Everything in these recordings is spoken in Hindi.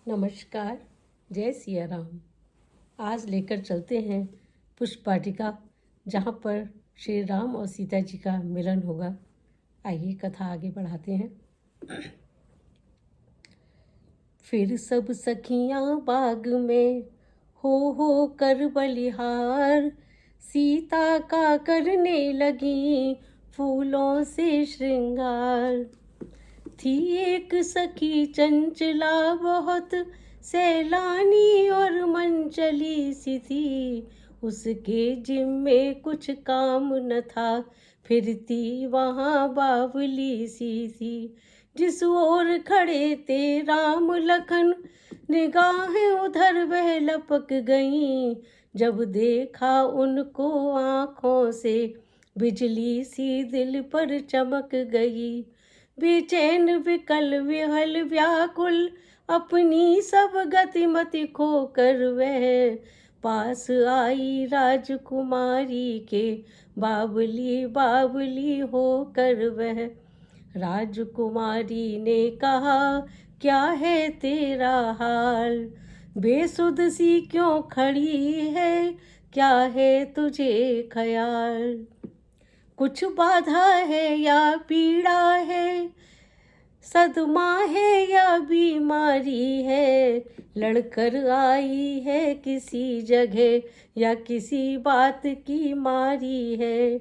नमस्कार। जय सिया राम। आज लेकर चलते हैं पुष्प वाटिका, जहाँ पर श्री राम और सीता जी का मिलन होगा। आइए कथा आगे बढ़ाते हैं। फिर सब सखियाँ बाग में हो कर बलिहार, सीता का करने लगी फूलों से श्रृंगार। थी एक सखी चंचला बहुत, सैलानी और मनचली सी थी। उसके जिम्मे कुछ काम न था, फिरती वहाँ बावली सी थी। जिस ओर खड़े थे राम लखन, निगाहें उधर वह लपक गईं। जब देखा उनको आँखों से, बिजली सी दिल पर चमक गई। बेचैन विकल विहल व्याकुल, अपनी सब गतिमति खोकर वह पास आई राजकुमारी के, बावली बावली होकर वह। राजकुमारी ने कहा, क्या है तेरा हाल, बेसुध सी क्यों खड़ी है, क्या है तुझे ख्याल। कुछ बाधा है या पीड़ा है, सदमा है या बीमारी है, लड़कर आई है किसी जगह या किसी बात की मारी है।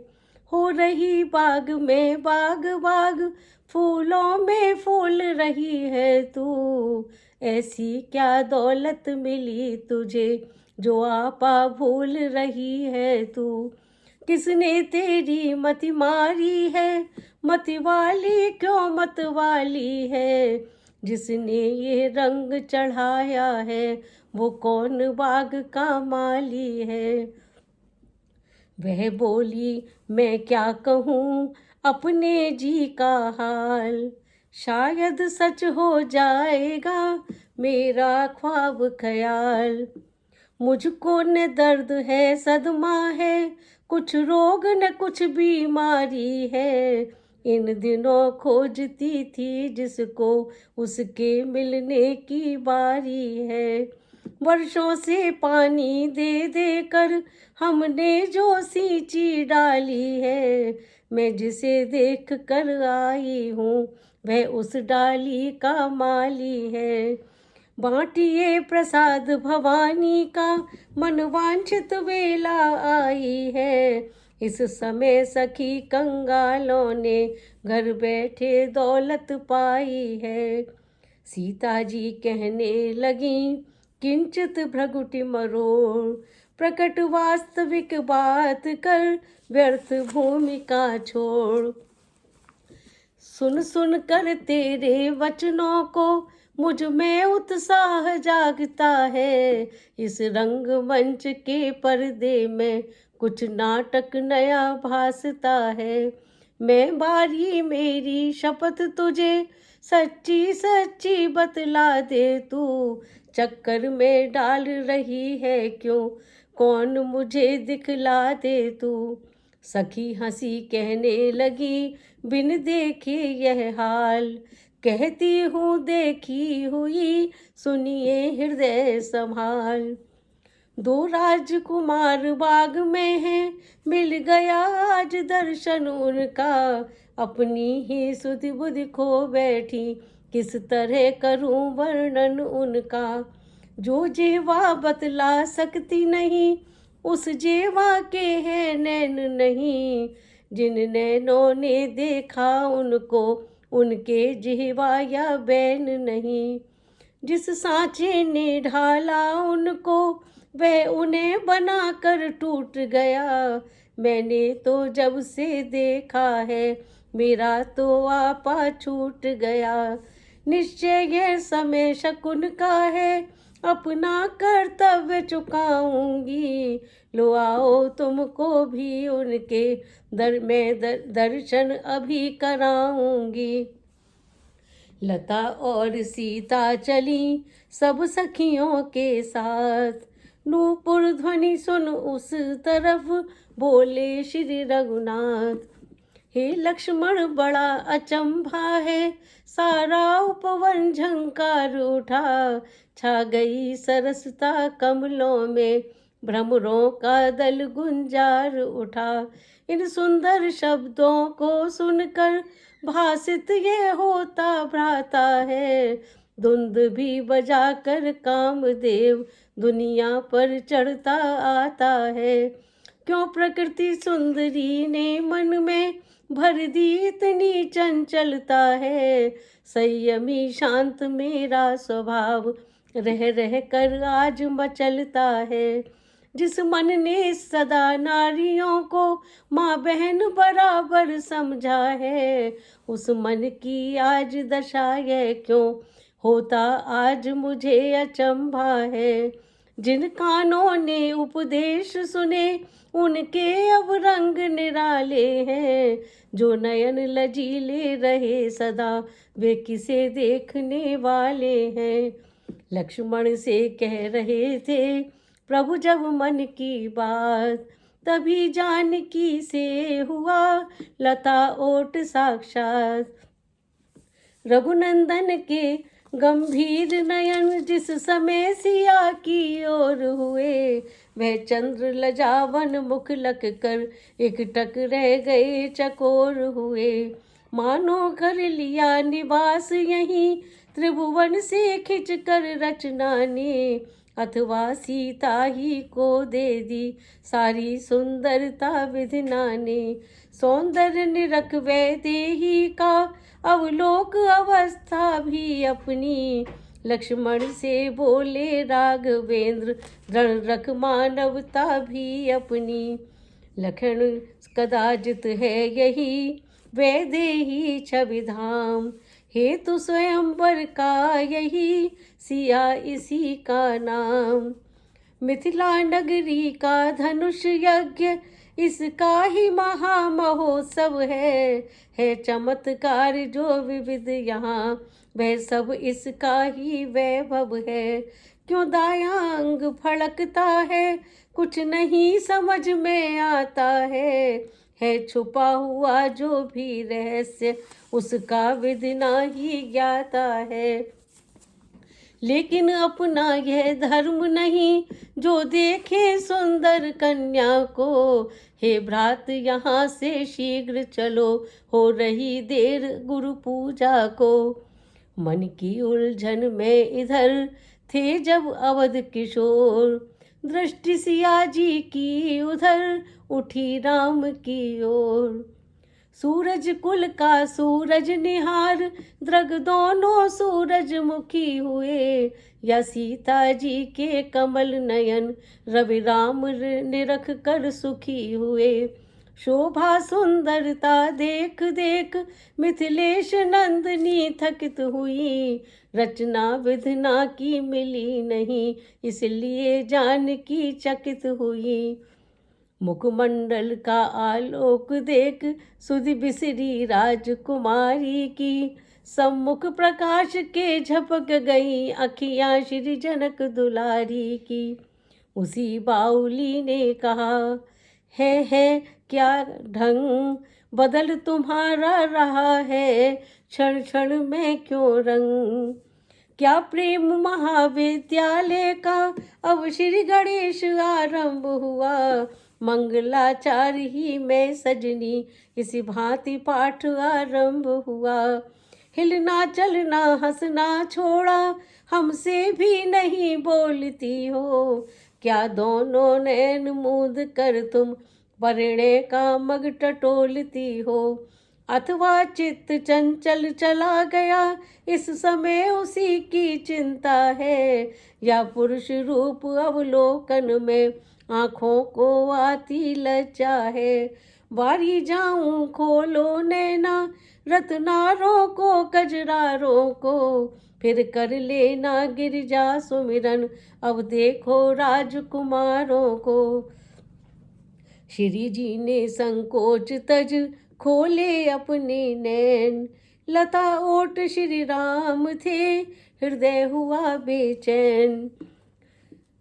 हो रही बाग में बाग बाग, फूलों में फूल रही है तू। ऐसी क्या दौलत मिली तुझे, जो आपा भूल रही है तू। किसने तेरी मति मारी है, मति वाली क्यों मत वाली है। जिसने ये रंग चढ़ाया है, वो कौन बाग का माली है। वह बोली, मैं क्या कहूँ अपने जी का हाल, शायद सच हो जाएगा मेरा ख्वाब ख्याल। मुझको न दर्द है सदमा है, कुछ रोग न कुछ बीमारी है। इन दिनों खोजती थी जिसको, उसके मिलने की बारी है। वर्षों से पानी दे दे कर हमने जो सींची डाली है, मैं जिसे देख कर आई हूँ वह उस डाली का माली है। बांटिए प्रसाद भवानी का, मनवांछित वेला आई है। इस समय सखी कंगालों ने घर बैठे दौलत पाई है। सीता जी कहने लगी, किंचित भ्रगुटि मरोड़, प्रकट वास्तविक बात कर, व्यर्थ भूमिका छोड़। सुन सुन कर तेरे वचनों को, मुझ में उत्साह जागता है। इस रंगमंच के पर्दे में कुछ नाटक नया भासता है। मैं बारी मेरी शपथ तुझे, सच्ची सच्ची बतला दे तू। चक्कर में डाल रही है क्यों, कौन मुझे दिखला दे तू। सखी हंसी कहने लगी, बिन देखे यह हाल, कहती हूँ देखी हुई, सुनिए हृदय संभाल। दो राजकुमार बाग में हैं, मिल गया आज दर्शन उनका। अपनी ही सुधि बुद्धि खो बैठी, किस तरह करूं वर्णन उनका। जो जेवा बतला सकती नहीं, उस जेवा के हैं नैन नहीं। जिन नैनों ने देखा उनको, उनके जिह्वा या बैन नहीं। जिस सांचे ने ढाला उनको, वह उन्हें बना कर टूट गया। मैंने तो जब से देखा है, मेरा तो आपा छूट गया। निश्चय यह समय शकुन का है, अपना कर्तव्य चुकाऊंगी। लो आओ तुमको भी उनके दर्शन अभी कराऊंगी। लता और सीता चली सब सखियों के साथ, नूपुर ध्वनि सुन उस तरफ बोले श्री रघुनाथ। हे लक्ष्मण बड़ा अचंभा है, सारा उपवन झंकार उठा, छा गई सरसता कमलों में, भ्रमरों का दल गुंजार उठा। इन सुंदर शब्दों को सुनकर भासित ये होता भ्राता है, धुंध भी बजाकर कामदेव दुनिया पर चढ़ता आता है। क्यों प्रकृति सुंदरी ने मन में भर दी इतनी चंचलता है, संयमी शांत मेरा स्वभाव रह रह कर आज मचलता है। जिस मन ने सदा नारियों को माँ बहन बराबर समझा है, उस मन की आज दशा यह क्यों होता आज मुझे अचंभा है। जिन कानों ने उपदेश सुने उनके अब रंग निराले हैं, जो नयन लजीले रहे सदा वे किसे देखने वाले हैं। लक्ष्मण से कह रहे थे प्रभु जब मन की बात, तभी जानकी से हुआ लता ओट साक्षात। रघुनंदन के गंभीर नयन जिस समय सिया की ओर हुए, वह चंद्र लजावन मुख लग कर एकटक रह गए चकोर हुए। मानो कर लिया निवास यहीं त्रिभुवन से खिंच कर रचना ने, अथवा सीता ही को दे दी सारी सुंदरता विधना ने। सौंदर्य निरख वैदेही का अवलोक अवस्था भी अपनी, लक्ष्मण से बोले राघवेंद्र दृढ़ रख मानवता भी अपनी। लखन कदाचित है यही वैदेही छवि धाम, हेतु स्वयंवर का यही सिया इसी का नाम। मिथिला नगरी का धनुष यज्ञ इसका ही महामहोत्सव है चमत्कार जो विविध यहाँ, वह सब इसका ही वैभव है। क्यों दायां अंग फड़कता है कुछ नहीं समझ में आता है छुपा हुआ जो भी रहस्य उसका विधिना ही ज्ञाता है। लेकिन अपना यह धर्म नहीं जो देखे सुंदर कन्या को, हे भ्रात यहाँ से शीघ्र चलो हो रही देर गुरु पूजा को। मन की उलझन में इधर थे जब अवध किशोर, दृष्टि सिया जी की उधर उठी राम की ओर। सूरज कुल का सूरज निहार दृग दोनों सूरजमुखी हुए, या सीता जी के कमल नयन रवि राम निरख कर सुखी हुए। शोभा सुंदरता देख देख मिथिलेश नंदनी थकित हुई, रचना विधना की मिली नहीं इसलिए जानकी चकित हुई। मुखमंडल का आलोक देख सुधि बिसरी राजकुमारी की, सम्मुख प्रकाश के झपक गई अखियां श्री जनक दुलारी की। उसी बाउली ने कहा है क्या ढंग बदल तुम्हारा रहा है, क्षण क्षण में क्यों रंग। क्या प्रेम महाविद्यालय का अब श्री गणेश आरंभ हुआ, मंगलाचार ही में सजनी इसी भांति पाठ आरंभ हुआ। हिलना चलना हंसना छोड़ा हमसे भी नहीं बोलती हो, क्या दोनों नैन मूंद कर तुम परिणय का मग टटोलती हो। अथवा चित्त चंचल चला गया इस समय उसी की चिंता है, या पुरुष रूप अवलोकन में आँखों को आती लज्जा है। बारी जाऊं खोलो नैना रत्नारों को कजरारों को, फिर कर लेना गिरजा सुमिरन अब देखो राजकुमारों को। श्री जी ने संकोच तज खोले अपने नैन, लता ओट श्री राम थे हृदय हुआ बेचैन।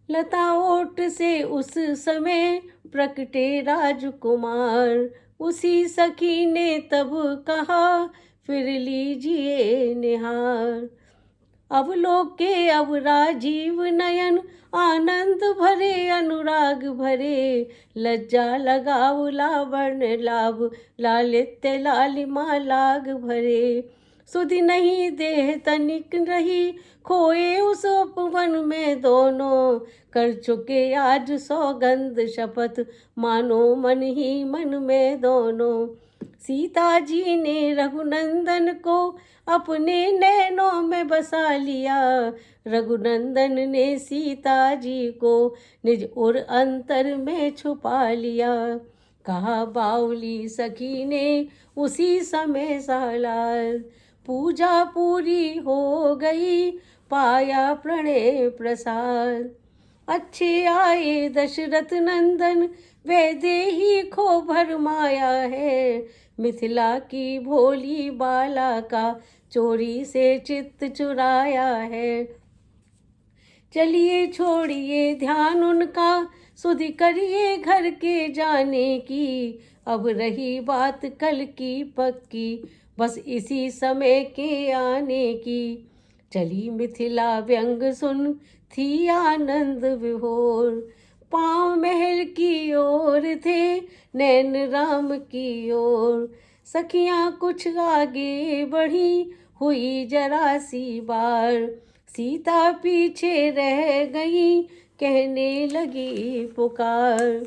लता ओट से उस समय प्रकटे राजकुमार, उसी सखी ने तब कहा, फिर लीजिए निहार। अवलोके अब राजीव नयन, आनंद भरे अनुराग भरे, लज्जा लगाव लावण्य लाभ, लालित्य लालिमा लाग भरे। सुधि नहीं देह तनिक रही, खोए उस उपवन में दोनों, कर चुके आज सौगंध शपथ, मानो मन ही मन में दोनों। सीता जी ने रघुनंदन को अपने नैनों में बसा लिया, रघुनंदन ने सीता जी को निज उर अंतर में छुपा लिया। कहा बावली सखी ने उसी समय सालार, पूजा पूरी हो गई पाया प्रणय प्रसाद। अच्छे आए दशरथ नंदन, वैदेही को भरमाया है, मिथिला की भोली बाला का चोरी से चित्त चुराया है। चलिए छोड़िए ध्यान उनका, सुधि करिए घर के जाने की, अब रही बात कल की पक्की, बस इसी समय के आने की। चली मिथिला व्यंग सुन, थी आनंद विभोर, पाँव महल की ओर थे, नैन राम की ओर। सखियाँ कुछ आगे बढ़ी, हुई जरा सी बार, सीता पीछे रह गई, कहने लगी पुकार।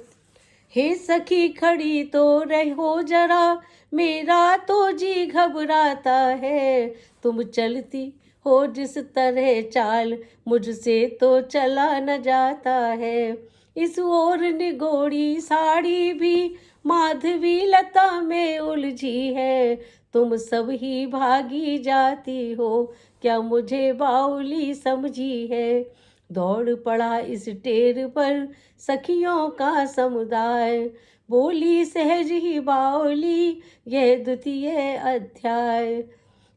हे सखी खड़ी तो रहो जरा, मेरा तो जी घबराता है, तुम चलती हो जिस तरह चाल, मुझसे तो चला न जाता है। इस ओर निगोड़ी साड़ी भी माधवी लता में उलझी है, तुम सब ही भागी जाती हो, क्या मुझे बाउली समझी है। दौड़ पड़ा इस टेर पर सखियों का समुदाय, बोली सहज ही बाउली यह द्वितीय अध्याय।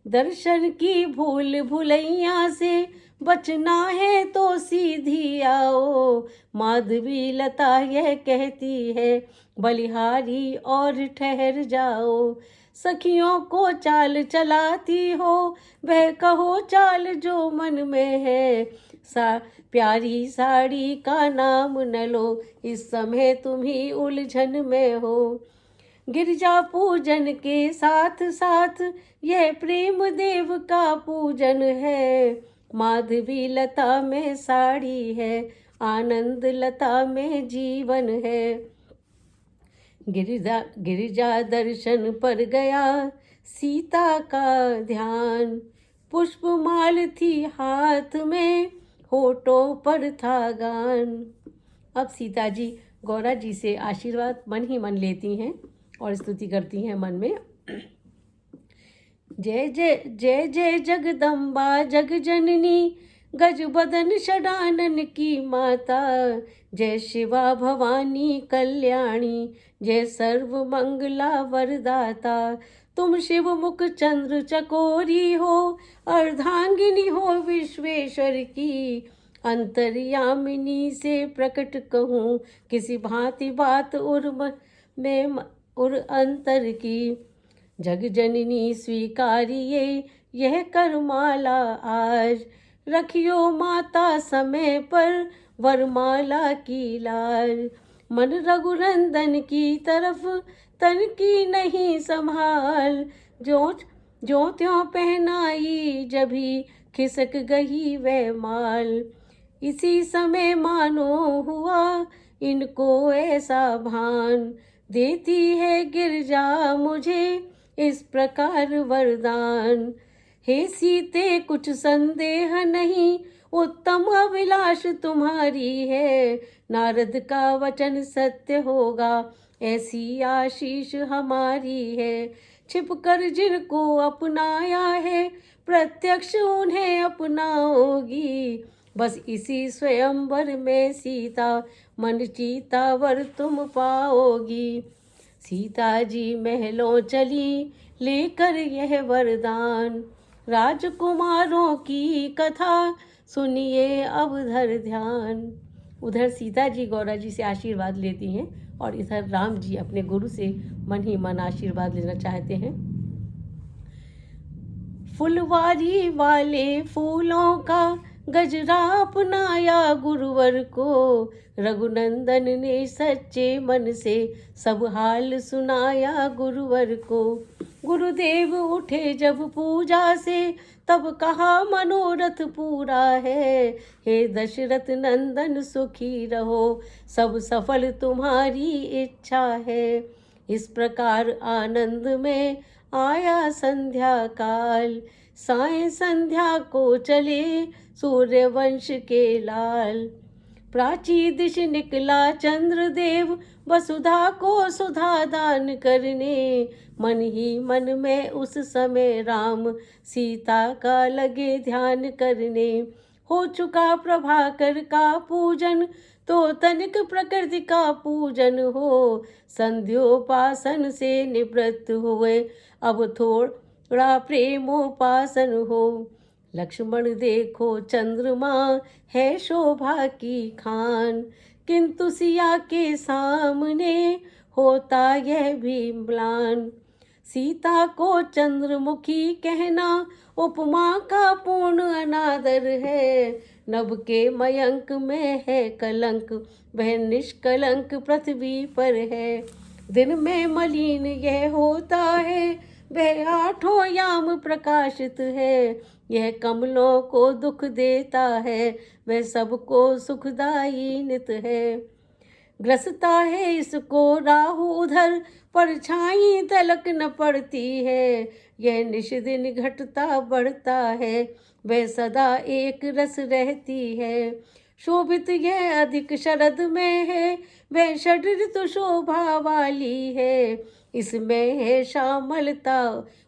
दर्शन की भूल भुलैया से बचना है तो सीधी आओ, माधवी लता यह कहती है, बलिहारी और ठहर जाओ। सखियों को चाल चलाती हो, वह कहो चाल जो मन में है, प्यारी साड़ी का नाम न लो, इस समय तुम ही उलझन में हो। गिरजा पूजन के साथ साथ यह प्रेम देव का पूजन है, माधवी लता में साड़ी है, आनंद लता में जीवन है। गिरिजा दर्शन पर गया सीता का ध्यान, पुष्पमाल थी हाथ में, होठों पर था गान। अब सीता जी गौरा जी से आशीर्वाद मन ही मन लेती हैं और स्तुति करती हैं मन में। जय जय जय जय जगदम्बा जग जननी, गज बदन षडानन की माता, जय शिवा भवानी कल्याणी, जय सर्व मंगला वरदाता। तुम शिव मुख चंद्र चकोरी हो, अर्धांगिनी हो विश्वेश्वर की, अंतर्यामिनी से प्रकट कहूँ, किसी भांति बात उर अंतर की। जग जननी स्वीकारिये यह करमाला आज, रखियो माता समय पर वरमाला की लाज। मन रघुनंदन की तरफ तन की नहीं संभाल, जो त्यों पहनाई जभी खिसक गई वह माल। इसी समय मानो हुआ इनको ऐसा भान, देती है गिरजा मुझे इस प्रकार वरदान। हे सीते कुछ संदेह नहीं, उत्तम अभिलाष तुम्हारी है, नारद का वचन सत्य होगा, ऐसी आशीष हमारी है। छिपकर जिनको अपनाया है, प्रत्यक्ष उन्हें अपनाओगी, बस इसी स्वयंवर में सीता मन चीता वर तुम पाओगी। सीता जी महलों चली लेकर यह वरदान, राजकुमारों की कथा सुनिए अब धर ध्यान। उधर सीता जी गौरा जी से आशीर्वाद लेती हैं और इधर राम जी अपने गुरु से मन ही मन आशीर्वाद लेना चाहते हैं। फुलवारी वाले फूलों का गजरा अपनाया गुरुवर को, रघुनंदन ने सच्चे मन से सब हाल सुनाया गुरुवर को। गुरुदेव उठे जब पूजा से तब कहा मनोरथ पूरा है, हे दशरथ नंदन सुखी रहो सब सफल तुम्हारी इच्छा है। इस प्रकार आनंद में आया संध्या काल, साय संध्या को चले सूर्यवंश के लाल। प्राची दिश निकला चंद्रदेव वसुधा को सुधा दान करने, मन ही मन में उस समय राम सीता का लगे ध्यान करने। हो चुका प्रभाकर का पूजन तो तनिक प्रकृति का पूजन हो, संध्योपासन से निवृत्त हुए अब थोड़ा प्रेमोपासन हो। लक्ष्मण देखो चंद्रमा है शोभा की खान, किंतु सिया के सामने होता यह भी म्लान। सीता को चंद्रमुखी कहना उपमा का पूर्ण अनादर है, नभ के मयंक में है कलंक वह निष्कलंक पृथ्वी पर है। दिन में मलिन यह होता है वह आठों याम प्रकाशित है, यह कमलों को दुख देता है वह सबको सुखदाई नित है। ग्रसता है इसको राहु उधर परछाई तलक न पड़ती है, यह निश दिन घटता बढ़ता है वह सदा एक रस रहती है। शोभित यह अधिक शरद में है वह षड ऋतु शोभा वाली है, इसमें है श्यामलता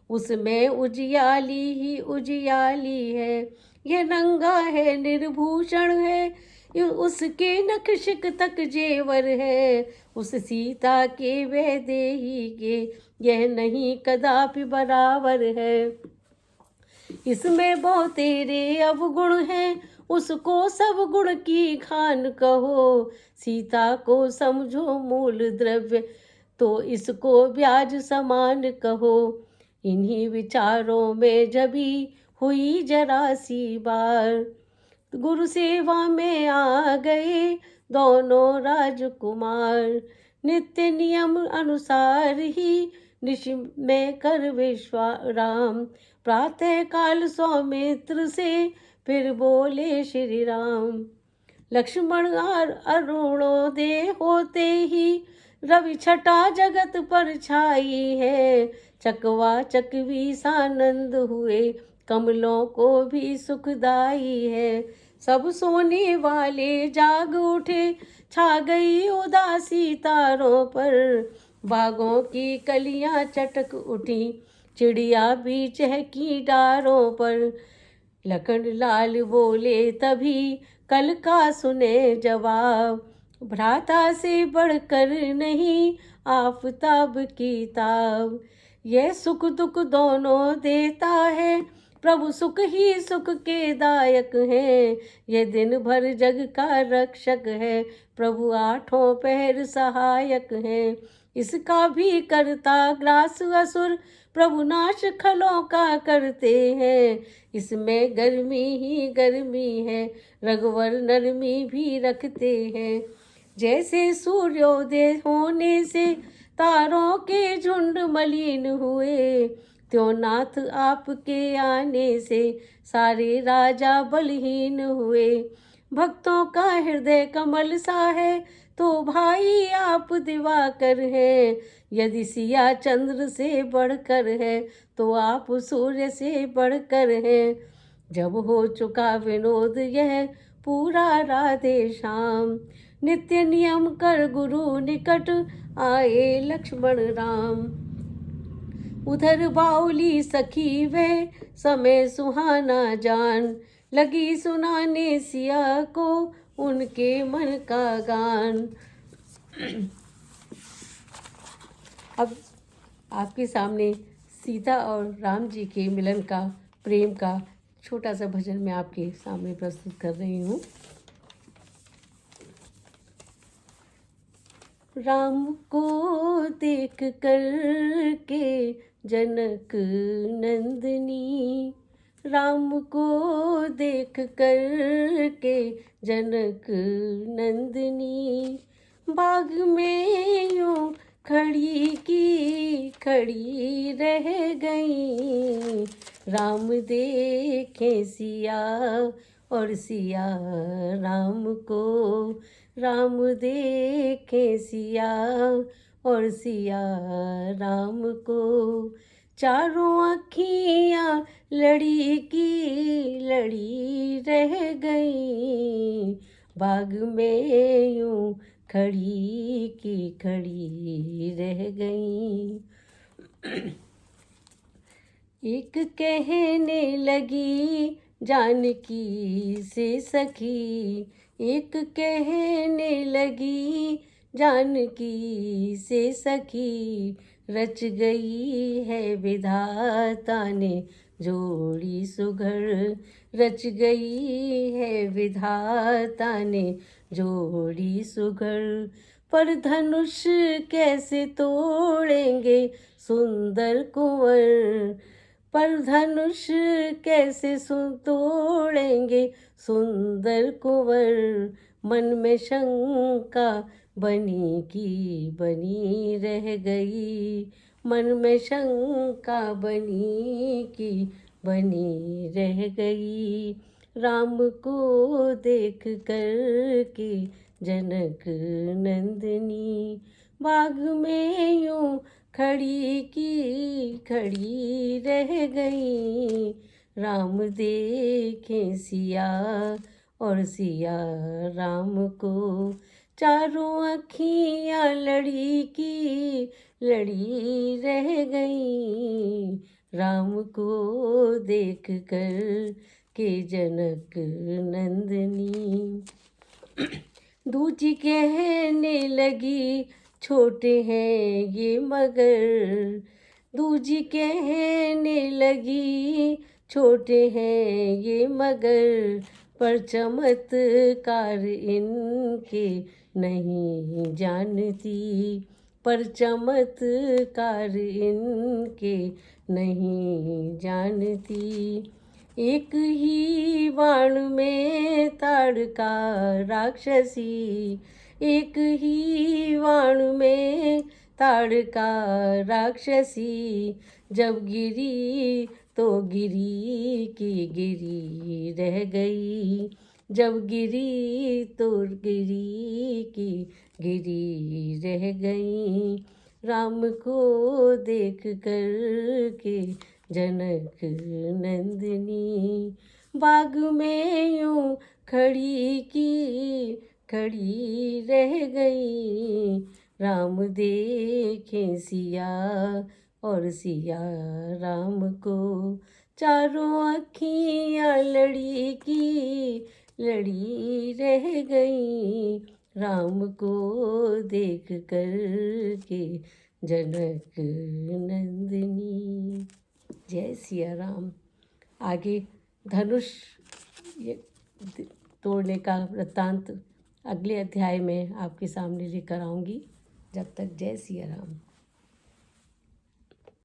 उसमें उजियाली ही उजियाली है। यह नंगा है निर्भूषण है उसके नख शिक तक जेवर है, उस सीता के वह देही के यह नहीं कदापि बराबर है। इसमें बहुत तेरे अवगुण हैं उसको सब गुण की खान कहो, सीता को समझो मूल द्रव्य तो इसको ब्याज समान कहो। इन्हीं विचारों में जभी हुई जरा सी बार, गुरु सेवा में आ गए दोनों राजकुमार। नित्य नियम अनुसार ही निश में कर विश्राम, प्रातः काल सौमित्र से फिर बोले श्री राम। लक्ष्मण अरुणोदय होते ही रवि छटा जगत पर छाई है, चकवा चकवी सानंद हुए कमलों को भी सुखदाई है। सब सोने वाले जाग उठे छा गई उदासी तारों पर, बागों की कलियां चटक उठी चिड़िया भी चहकी डारों पर। लखन लाल बोले तभी कल का सुने जवाब, भ्राता से बढ़कर नहीं आफताब की ताब। यह सुख दुख दोनों देता है प्रभु सुख ही सुख के दायक है, यह दिन भर जग का रक्षक है प्रभु आठों पहर सहायक है। इसका भी करता ग्रास असुर प्रभु नाश खलों का करते हैं, इसमें गर्मी ही गर्मी है रघुवर नरमी भी रखते हैं। जैसे सूर्योदय होने से तारों के झुंड मलिन हुए, त्यों नाथ आपके आने से सारे राजा बलहीन हुए। भक्तों का हृदय कमल सा है तो भाई आप दिवाकर है, यदि सिया चंद्र से बढ़कर है तो आप सूर्य से बढ़कर है। जब हो चुका विनोद यह पूरा राधे श्याम, नित्य नियम कर गुरु निकट आए लक्ष्मण राम। उधर बाउली सखी वह समय सुहाना जान, लगी सुनाने सिया को उनके मन का गान। अब आपके सामने सीता और राम जी के मिलन का प्रेम का छोटा सा भजन मैं आपके सामने प्रस्तुत कर रही हूँ। राम को देख कर के जनक नंदिनी, राम को देख कर के जनक नंदिनी, बाग में यूं खड़ी रह गई। राम देखे सिया और सिया राम को, राम देखे सिया और सिया राम को। चारों अखियाँ लड़ी की लड़ी रह गई, बाग में यूं खड़ी रह गई। एक कहने लगी जानकी से सखी, एक कहने लगी जानकी से सखी, रच गई है विधाता ने जोड़ी सुघड़, रच गई है विधाता ने जोड़ी सुघड़। पर धनुष कैसे तोड़ेंगे सुंदर कुंवर, पर धनुष कैसे तोड़ेंगे सुंदर कुंवर। मन में शंका बनी की बनी रह गई, मन में शंका बनी की बनी रह गई। राम को देख कर के जनक नंदिनी, बाग में यूं खड़ी रह गई। राम देखे सिया और सिया राम को, चारों अखियाँ लड़ी रह गई। राम को देख कर के जनक नंदिनी। दूजी कहने लगी छोटे हैं ये मगर, दूजी कहने लगी छोटे हैं ये मगर, पर चमत्कार इनके नहीं जानती, पर चमत्कार इनके नहीं जानती। एक ही बाण में ताड़का राक्षसी, एक ही बाण में ताड़का राक्षसी, जब गिरी तो गिरी की गिरी रह गई, जब गिरी तो गिरी की गिरी रह गई। राम को देख कर के जनक नंदिनी, बाग में यूं खड़ी रह गई। राम देखे सिया और सिया राम को, चारों अखियाँ लड़ी रह गई। राम को देख कर के जनक नंदिनी। जय सिया राम। आगे धनुष तोड़ने का वृत्तांत अगले अध्याय में आपके सामने लेकर आऊँगी। जब तक जय सिया राम।